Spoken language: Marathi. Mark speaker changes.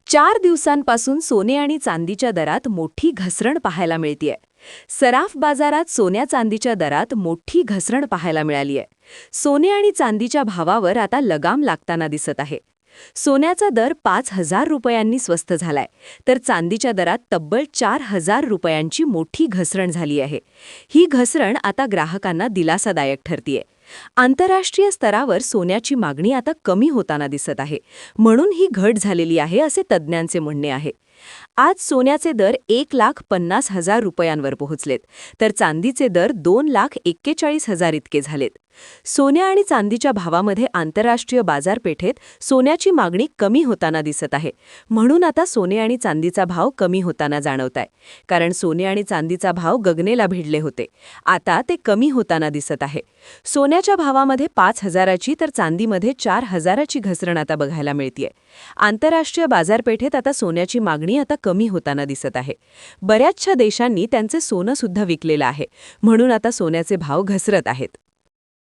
Speaker 1: 4 दिवसांपासून सोने आणि चांदीच्या दरात मोठी घसरण पाहायला मिळतेय. सराफ बाजारात सोन्या चांदीच्या दरात मोठी घसरण पाहायला मिळालीय. सोने आणि चांदीच्या भावावर आता लगाम लागताना दिसत आहे. सोन्याचा दर 5,000 रुपयांनी स्वस्त झालाय, तर चांदीच्या दरात तब्बल 4,000 रुपयांची मोठी घसरण झाली आहे. ही घसरण आता ग्राहकांना दिलासादायक ठरतीये. आंतरराष्ट्रीय स्तरावर सोन्याची मागणी आता कमी होताना दिसत आहे, म्हणून ही घट झालेली आहे असे तज्ज्ञांचे म्हणणे आहे. आज सोन्याचे दर 1,50,000 रुपयांवर पोहोचलेत, तर चांदीचे दर 2,41,000 इतके झालेत. सोन्या आणि चांदीच्या भावामध्ये आंतरराष्ट्रीय बाजारपेठेत सोन्याची मागणी कमी होताना दिसत आहे, म्हणून आता सोने आणि चांदीचा भाव कमी होताना जाणवत आहे. कारण सोने आणि चांदीचा भाव गगनेला भिडले होते, आता ते कमी होताना दिसत आहे. सोन्याच्या भावामध्ये 5,000ची तर चांदीमध्ये 4,000ची घसरण आता बघायला मिळतेय. आंतरराष्ट्रीय बाजारपेठेत आता सोन्याची मागणी आता कमी होताना दिसत आहे. बऱ्याचशा देशांनी त्यांचे सोनं सुद्धा विकलेलं आहे, म्हणून आता सोन्याचे भाव घसरत आहेत.